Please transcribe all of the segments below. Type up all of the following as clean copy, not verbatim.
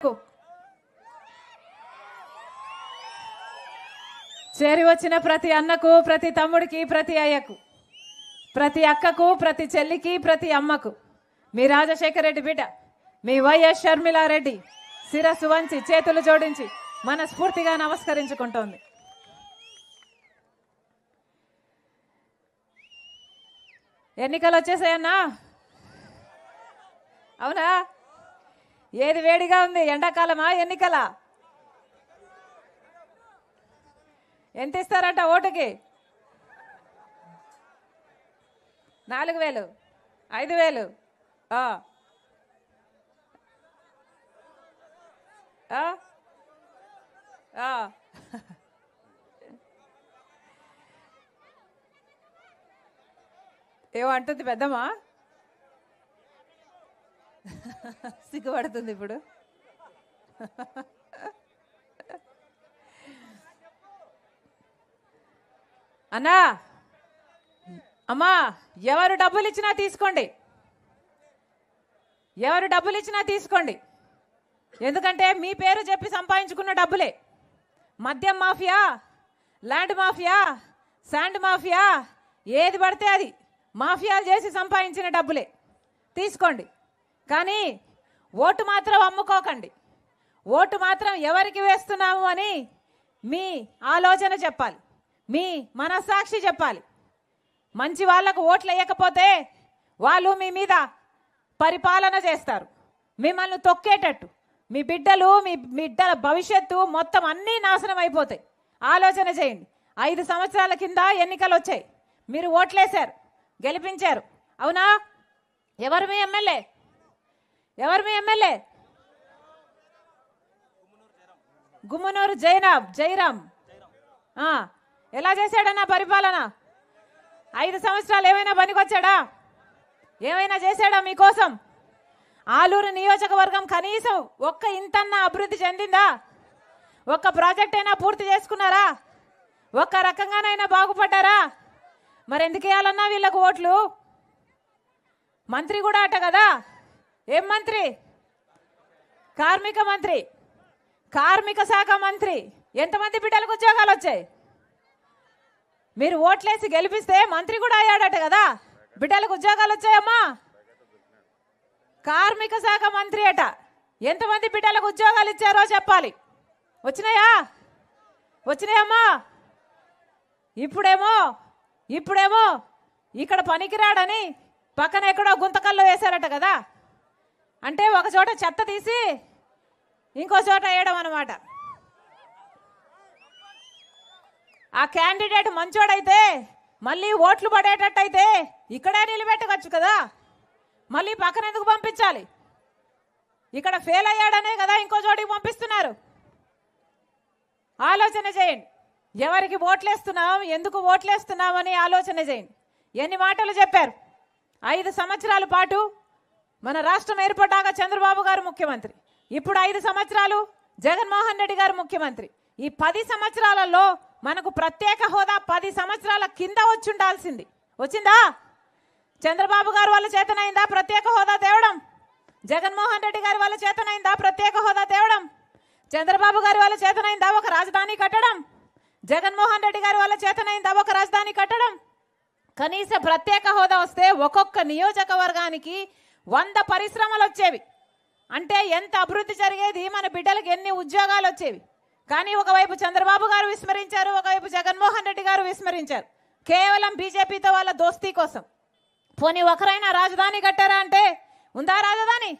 హక్కు. చేరి వచ్చిన ప్రతి అన్నకు, ప్రతి తమ్ముడికి, ప్రతి అయ్యకు, ప్రతి అక్కకు, ప్రతి చెల్లికి, ప్రతి అమ్మకు మీ రాజశేఖర రెడ్డి బిడ్డ మీ వైఎస్ షర్మిలారెడ్డి శిరస్సు వంచి చేతులు జోడించి మనస్ఫూర్తిగా నమస్కరించుకుంటోంది. ఎన్నికలు వచ్చేసాయన్నా? అవునా? ఏది వేడిగా ఉంది, ఎండాకాలమా ఎన్నికల? ఎంత ఇస్తారంట ఓటుకి? 4,000, 5,000? ఏమంటుంది పెద్దమ్మా? సిగ్గుపడుతుంది ఇప్పుడు. అన్నా, అమ్మా, ఎవరు డబ్బులు ఇచ్చినా తీసుకోండి, ఎవరు డబ్బులు ఇచ్చినా తీసుకోండి. ఎందుకంటే మీ పేరు చెప్పి సంపాదించుకున్న డబ్బులే. మద్యం mafia, land mafia, sand mafia, ఏది పడితే అది మాఫియాలు చేసి సంపాదించిన డబ్బులే. తీసుకోండి, కానీ ఓటు మాత్రం అమ్ముకోకండి. ఓటు మాత్రం ఎవరికి వేస్తున్నాము అని మీ ఆలోచన చెప్పాలి, మీ మనస్సాక్షి చెప్పాలి. మంచి వాళ్లకు ఓట్లు వేయకపోతే వాళ్ళు మీ మీద పరిపాలన చేస్తారు, మిమ్మల్ని తొక్కేటట్టు. మీ బిడ్డలు, మీ బిడ్డల భవిష్యత్తు మొత్తం అన్నీ నాశనం అయిపోతాయి. ఆలోచన చేయండి. 5 సంవత్సరాల కింద ఎన్నికలు వచ్చాయి, మీరు ఓట్లేశారు, గెలిపించారు, అవునా? ఎవరు మీ ఎమ్మెల్యే? ఎవరు మీ ఎమ్మెల్యే? గుమ్మనూరు జైరాం. ఎలా చేశాడన్నా పరిపాలన? 5 సంవత్సరాలు ఏమైనా పనికొచ్చాడా? ఏమైనా చేశాడా మీకోసం? ఆలూరు నియోజకవర్గం కనీసం ఒక్క ఇంతన్నా అభివృద్ధి చెందిందా? ఒక్క ప్రాజెక్ట్ అయినా పూర్తి చేసుకున్నారా? ఒక్క రకంగానైనా బాగుపడ్డారా? మరి ఎందుకు వేయాలన్నా వీళ్ళకు ఓట్లు? మంత్రి కూడా అట కదా. ఏం మంత్రి? కార్మిక మంత్రి, కార్మిక శాఖ మంత్రి. ఎంతమంది బిడ్డలకు ఉద్యోగాలు వచ్చాయి? మీరు ఓట్లేసి గెలిపిస్తే మంత్రి కూడా అయ్యాడట కదా. బిడ్డలకు ఉద్యోగాలు వచ్చాయమ్మా? కార్మిక శాఖ మంత్రి అట. ఎంతమంది బిడ్డలకు ఉద్యోగాలు ఇచ్చారో చెప్పాలి. వచ్చినాయా? వచ్చినాయమ్మా? ఇప్పుడేమో ఇక్కడ పనికిరాడని పక్కన ఎక్కడో గుంతకల్లో వేశారట కదా. అంటే ఒక చోట చెత్త తీసి ఇంకో చోట వేయడం అన్నమాట. ఆ క్యాండిడేట్ మంచోడైతే, మళ్ళీ ఓట్లు పడేటట్టయితే ఇక్కడే నిలబెట్టవచ్చు కదా. మళ్ళీ పక్కన ఎందుకు పంపించాలి? ఇక్కడ ఫెయిల్ అయ్యాడనే కదా ఇంకో చోటికి పంపిస్తున్నారు. ఆలోచన చేయండి. ఎవరికి ఓట్లేస్తున్నాం, ఎందుకు ఓట్లేస్తున్నాం అని ఆలోచన చేయండి. ఎన్ని మాటలు చెప్పారు? 5 సంవత్సరాల పాటు మన రాష్ట్రం ఏర్పడ్డాక చంద్రబాబు గారు ముఖ్యమంత్రి, ఇప్పుడు 5 సంవత్సరాలు జగన్మోహన్ రెడ్డి గారు ముఖ్యమంత్రి. ఈ 10 సంవత్సరాలలో మనకు ప్రత్యేక హోదా 10 సంవత్సరాల కింద వచ్చి ఉండాల్సింది. వచ్చిందా? చంద్రబాబు గారు వాళ్ళ చేతనైందా ప్రత్యేక హోదా తేవడం? జగన్మోహన్ రెడ్డి గారి వాళ్ళ చేతనైందా ప్రత్యేక హోదా తేవడం? చంద్రబాబు గారి వాళ్ళ చేతనైందా ఒక రాజధాని కట్టడం? జగన్మోహన్ రెడ్డి గారి వాళ్ళ చేతనైందా ఒక రాజధాని కట్టడం? కనీస ప్రత్యేక హోదా వస్తే ఒక్కొక్క నియోజకవర్గానికి 100 పరిశ్రమలు వచ్చేవి. అంటే ఎంత అభివృద్ధి జరిగేది, మన బిడ్డలకు ఎన్ని ఉద్యోగాలు వచ్చేవి. కానీ ఒకవైపు చంద్రబాబు గారు విస్మరించారు, ఒకవైపు జగన్మోహన్ రెడ్డి గారు విస్మరించారు. కేవలం బీజేపీతో వాళ్ళ దోస్తీ కోసం. పోనీ ఒకరైనా రాజధాని కట్టారా అంటే ఉందా రాజధాని?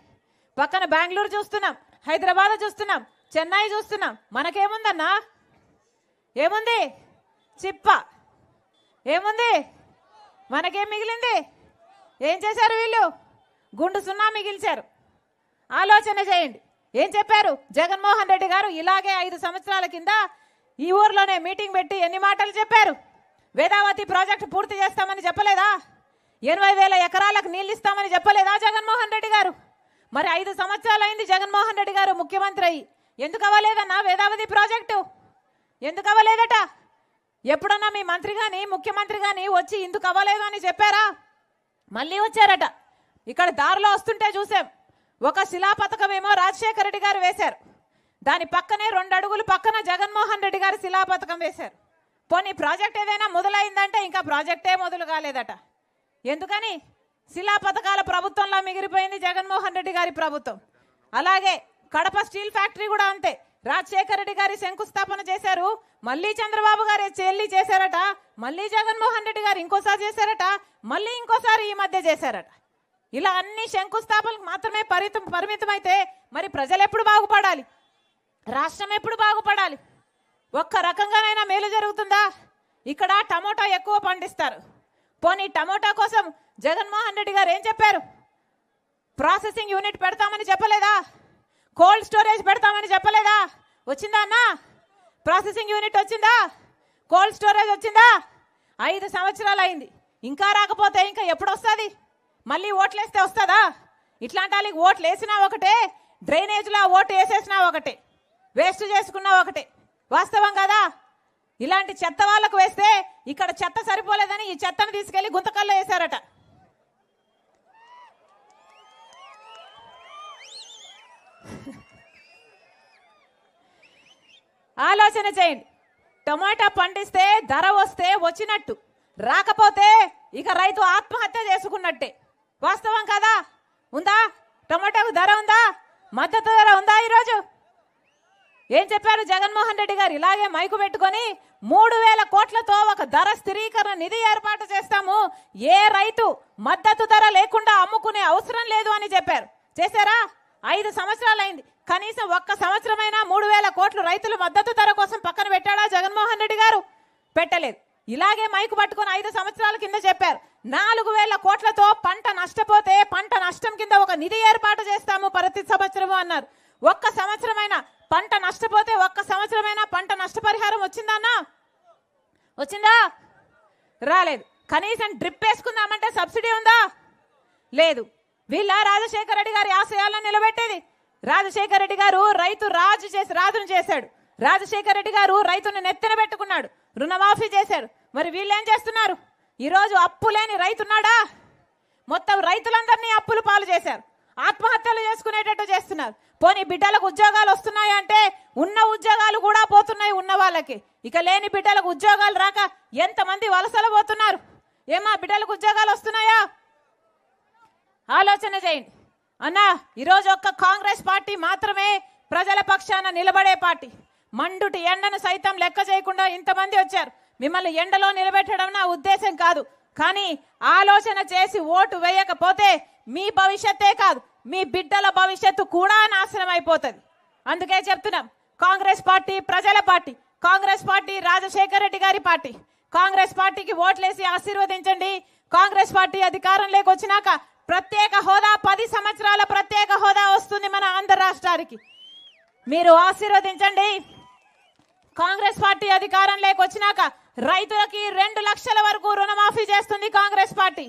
పక్కన బెంగళూరు చూస్తున్నాం, హైదరాబాద్ చూస్తున్నాం, చెన్నై చూస్తున్నాం. మనకేముందన్నా? ఏముంది? చిప్ప. ఏముంది? మనకేం మిగిలింది? ఏం చేశారు వీళ్ళు? గుండు సున్నా మిగిల్చారు. ఆలోచన చేయండి. ఏం చెప్పారు జగన్మోహన్ రెడ్డి గారు? ఇలాగే 5 సంవత్సరాల కింద ఈ ఊర్లోనే మీటింగ్ పెట్టి ఎన్ని మాటలు చెప్పారు? వేదావతి ప్రాజెక్టు పూర్తి చేస్తామని చెప్పలేదా? 80,000 ఎకరాలకు నీళ్ళు ఇస్తామని చెప్పలేదా జగన్మోహన్ రెడ్డి గారు? మరి 5 సంవత్సరాలు అయింది జగన్మోహన్ రెడ్డి గారు ముఖ్యమంత్రి అయ్యి. ఎందుకు అవ్వలేదన్నా వేదావతి ప్రాజెక్టు? ఎందుకు అవ్వలేదట? ఎప్పుడన్నా మీ మంత్రి కానీ ముఖ్యమంత్రి కానీ వచ్చి ఇందుకు అవ్వలేదు అని చెప్పారా? మళ్ళీ వచ్చారట. ఇక్కడ దారిలో వస్తుంటే చూసాం, ఒక శిలా పథకం ఏమో రాజశేఖర రెడ్డి గారు వేశారు, దాని పక్కనే 2 అడుగులు పక్కన జగన్మోహన్ రెడ్డి గారు శిలా పథకం వేశారు. పోనీ ప్రాజెక్ట్ ఏదైనా మొదలైందంటే ఇంకా ప్రాజెక్టే మొదలు కాలేదట. ఎందుకని? శిలా పథకాల ప్రభుత్వంలో మిగిలిపోయింది జగన్మోహన్ రెడ్డి గారి ప్రభుత్వం. అలాగే కడప స్టీల్ ఫ్యాక్టరీ కూడా అంతే. రాజశేఖర రెడ్డి గారి శంకుస్థాపన చేశారు, మళ్ళీ చంద్రబాబు గారు చెల్లి చేశారట, మళ్ళీ జగన్మోహన్ రెడ్డి గారు ఇంకోసారి చేశారట, మళ్ళీ ఇంకోసారి ఈ మధ్య చేశారట. ఇలా అన్ని శంకుస్థాపనలకు మాత్రమే పరిమితమైతే మరి ప్రజలు ఎప్పుడు బాగుపడాలి? రాష్ట్రం ఎప్పుడు బాగుపడాలి? ఒక్క రకంగానైనా మేలు జరుగుతుందా? ఇక్కడ టమోటా ఎక్కువ పండిస్తారు. పోనీ టమోటా కోసం జగన్మోహన్ రెడ్డి గారు ఏం చెప్పారు? ప్రాసెసింగ్ యూనిట్ పెడతామని చెప్పలేదా? కోల్డ్ స్టోరేజ్ పెడతామని చెప్పలేదా? వచ్చిందా అన్న? ప్రాసెసింగ్ యూనిట్ వచ్చిందా? కోల్డ్ స్టోరేజ్ వచ్చిందా? 5 సంవత్సరాలు అయింది, ఇంకా రాకపోతే ఇంకా ఎప్పుడు వస్తుంది? మళ్ళీ ఓట్లేస్తే వస్తుందా? ఇట్లాంటి వాళ్ళకి ఓట్లు వేసినా ఒకటే, డ్రైనేజ్లో ఓటు వేసేసినా ఒకటే, వేస్ట్ చేసుకున్నా ఒకటే. వాస్తవం కదా? ఇలాంటి చెత్త వాళ్ళకు వేస్తే ఇక్కడ చెత్త సరిపోలేదని ఈ చెత్తను తీసుకెళ్లి గుంతకల్లో వేశారట. ఆలోచన చేయండి. టమాటా పండిస్తే ధర వస్తే వచ్చినట్టు, రాకపోతే ఇక రైతు ఆత్మహత్య చేసుకున్నట్టే. వాస్తవం కదా? ఉందా? టమాటాకు ధర ఉందా? మద్దతు ధర ఉందా? ఈరోజు ఏం చెప్పారు జగన్మోహన్ రెడ్డి గారు? ఇలాగే మైకు పెట్టుకొని 3000 కోట్లతో ఒక ధర స్థిరీకరణ నిధి ఏర్పాటు చేస్తాము, ఏ రైతు మద్దతు ధర లేకుండా అమ్ముకునే అవసరం లేదు అని చెప్పారు. చేశారా? 5 సంవత్సరాలు అయింది, కనీసం ఒక్క సంవత్సరమైనా 3000 కోట్లు రైతులు మద్దతు ధర కోసం పక్కన పెట్టాడా జగన్మోహన్ రెడ్డి గారు? పెట్టలేదు. ఇలాగే మైకు పట్టుకొని 5 సంవత్సరాల కింద చెప్పారు 4000 కోట్లతో పంట నష్టపోతే పంట నష్టం కింద ఒక నిధి ఏర్పాటు చేస్తాము ప్రతి సంవత్సరము అన్నారు. ఒక్క సంవత్సరమైనా పంట నష్టపోతే ఒక్క సంవత్సరమైనా పంట నష్టపరిహారం వచ్చిందా అన్న? వచ్చిందా? రాలేదు. కనీసం డ్రిప్ వేసుకుందామంటే సబ్సిడీ ఉందా? లేదు. వీళ్ళ రాజశేఖర రెడ్డి గారి ఆశయాలను నిలబెట్టేది. రాజశేఖర రెడ్డి గారు రాజును చేశాడు. రాజశేఖర రెడ్డి గారు రైతును నెత్తిన పెట్టుకున్నాడు, రుణమాఫీ చేశాడు. మరి వీళ్ళేం చేస్తున్నారు? ఈరోజు అప్పు లేని రైతున్నాడా? మొత్తం రైతులందరినీ అప్పులు పాలు చేశారు, ఆత్మహత్యలు చేసుకునేటట్టు చేస్తున్నారు. పోనీ బిడ్డలకు ఉద్యోగాలు వస్తున్నాయి అంటే ఉన్న ఉద్యోగాలు కూడా పోతున్నాయి ఉన్న వాళ్ళకి. ఇక లేని బిడ్డలకు ఉద్యోగాలు రాక ఎంతమంది వలసలు పోతున్నారు. ఏమా బిడ్డలకు ఉద్యోగాలు వస్తున్నాయా? ఆలోచన చేయండి అన్నా. ఈరోజు ఒక్క కాంగ్రెస్ పార్టీ మాత్రమే ప్రజల పక్షాన నిలబడే పార్టీ. మండుటి ఎండను సైతం లెక్క చేయకుండా ఇంతమంది వచ్చారు. మిమ్మల్ని ఎండలో నిలబెట్టడం నా ఉద్దేశం కాదు, కానీ ఆలోచన చేసి ఓటు వేయకపోతే మీ భవిష్యత్తే కాదు, మీ బిడ్డల భవిష్యత్తు కూడా నాశనం అయిపోతుంది. అందుకే చెప్తున్నాం, కాంగ్రెస్ పార్టీ ప్రజల పార్టీ, కాంగ్రెస్ పార్టీ రాజశేఖర రెడ్డి గారి పార్టీ. కాంగ్రెస్ పార్టీకి ఓట్లేసి ఆశీర్వదించండి. కాంగ్రెస్ పార్టీ అధికారంలోకి వచ్చినాక ప్రత్యేక హోదా, 10 సంవత్సరాల ప్రత్యేక హోదా వస్తుంది మన ఆంధ్ర రాష్ట్రానికి. మీరు ఆశీర్వదించండి. కాంగ్రెస్ పార్టీ అధికారంలోకి వచ్చినాక రైతులకి 2 లక్షల వరకు రుణమాఫీ చేస్తుంది కాంగ్రెస్ పార్టీ.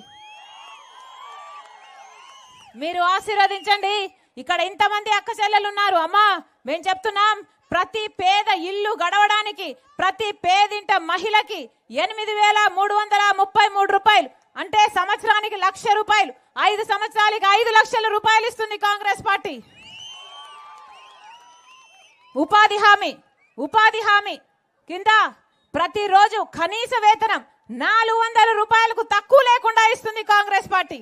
మీరు ఆశీర్వదించండి. ఇక్కడ ఇంతమంది అక్క చెల్లెలు ఉన్నారు. అమ్మా, మేము చెప్తున్నాం, ప్రతి పేద ఇల్లు గడవడానికి ప్రతి పేదింట మహిళకి 8,333 రూపాయలు, అంటే సంవత్సరానికి 1,00,000 రూపాయలు, 5 సంవత్సరాలకి 5 లక్షల రూపాయలు ఇస్తుంది కాంగ్రెస్ పార్టీ. ఉపాధి హామీ కింద ప్రతిరోజు కనీస వేతనం 400 రూపాయలకు తక్కువ లేకుండా ఇస్తుంది కాంగ్రెస్ పార్టీ.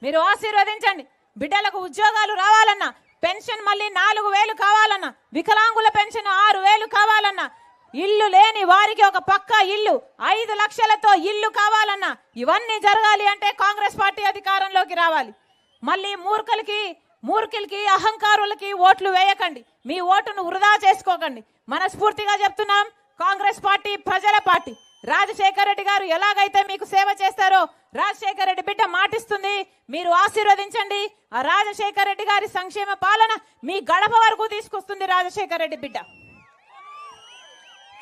మీరు ఆశీర్వదించండి. బిడ్డలకు ఉద్యోగాలు రావాలన్నా, పెన్షన్ మళ్ళీ 4,000 కావాలన్నా, వికలాంగుల పెన్షన్ 6,000 కావాలన్నా, ఇల్లు లేని వారికి ఒక పక్కా ఇల్లు 5 లక్షలతో ఇల్లు కావాలన్నా, ఇవన్నీ జరగాలి అంటే కాంగ్రెస్ పార్టీ అధికారంలోకి రావాలి. మళ్ళీ మూర్ఖులకి అహంకారులకి ఓట్లు వేయకండి. మీ ఓటును వృధా చేసుకోకండి. మనస్ఫూర్తిగా చెప్తున్నాం, కాంగ్రెస్ పార్టీ ప్రజల పార్టీ. రాజశేఖర రెడ్డి గారు ఎలాగైతే మీకు సేవ చేస్తారో రాజశేఖర రెడ్డి బిడ్డ మాటిస్తుంది. మీరు ఆశీర్వదించండి. ఆ రాజశేఖర రెడ్డి గారి సంక్షేమ పాలన మీ గడప వరకు తీసుకొస్తుంది రాజశేఖర రెడ్డి బిడ్డ.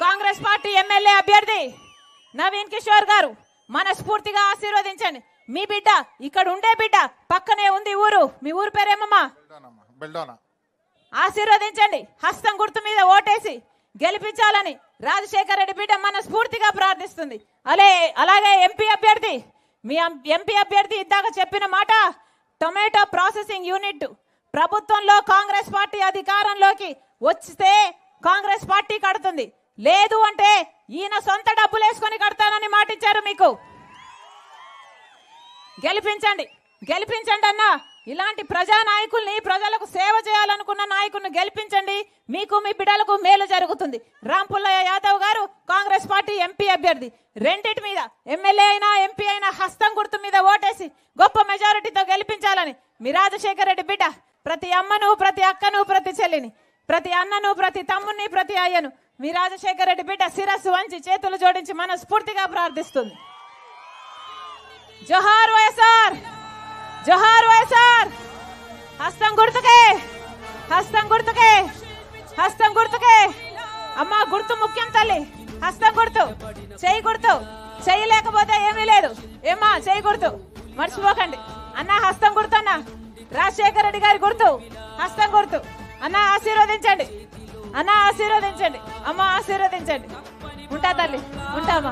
కాంగ్రెస్ పార్టీ ఎమ్మెల్యే అభ్యర్థి నవీన్ కిషోర్ గారు మనస్ఫూర్తిగా ఆశీర్వదించండి. మీ బిడ్డ ఇక్కడ ఉండే బిడ్డ, పక్కనే ఉంది ఊరు. మీ ఊరు పేరేమమ్మా? ఆశీర్వదించండి. హస్తం గుర్తు మీద ఓటేసి గెలిపించాలని రాజశేఖర రెడ్డి బిడ్డ మనస్ఫూర్తిగా ప్రార్థిస్తుంది. అలాగే ఎంపీ అభ్యర్థి, మీ ఎంపీ అభ్యర్థి ఇందాక చెప్పిన మాట, టొమాటో ప్రాసెసింగ్ యూనిట్ ప్రభుత్వంలో కాంగ్రెస్ పార్టీ అధికారంలోకి వస్తే కాంగ్రెస్ పార్టీ కడుతుంది, లేదు అంటే ఈయన సొంత డబ్బులు వేసుకొని కడతానని మాటిచ్చారు మీకు. గెలిపించండి, గెలిపించండి అన్నా. ఇలాంటి ప్రజా నాయకుల్ని, ప్రజలకు సేవ చేయాలనుకున్న నాయకుల్ని గెలిపించండి. మీకు మీ బిడ్డలకు మేలు జరుగుతుంది. రాంపుల్లయ్య యాదవ్ గారు కాంగ్రెస్ పార్టీ ఎంపీ అభ్యర్థి. రెండిటి మీద ఎమ్మెల్యే అయినా ఎంపీ అయినా హస్తం గుర్తు మీద ఓటేసి గొప్ప మెజారిటీతో గెలిపించాలని మీ రాజశేఖర రెడ్డి బిడ్డ ప్రతి అమ్మను, ప్రతి అక్కను, ప్రతి చెల్లిని, ప్రతి అన్నను, ప్రతి తమ్ముని, ప్రతి అయ్యను మీ రాజశేఖర రెడ్డి బిడ్డ శిరస్సు వంచి చేతులు జోడించి మనస్ఫూర్తిగా ప్రార్థిస్తుంది. జోహార్ వైఎస్ఆర్, జోహార్ వైఎస్ఆర్. హస్తం గుర్తుకే, హస్తం గుర్తుకే, హస్తం గుర్తుకే. అమ్మా గుర్తు ముఖ్యం తల్లి. హస్తం గుర్తు, చెయ్యి గుర్తు. చెయ్యి లేకపోతే ఏమీ లేదు. ఏమ్మా చెయ్యి గుర్తు మర్చిపోకండి. అన్న హస్తం గుర్తు, అన్న రాజశేఖర రెడ్డి గారి గుర్తు హస్తం గుర్తు. అన్న ఆశీర్వదించండి, అన్న ఆశీర్వదించండి, అమ్మ ఆశీర్వదించండి. ఉంటా తల్లి, ఉంటామా.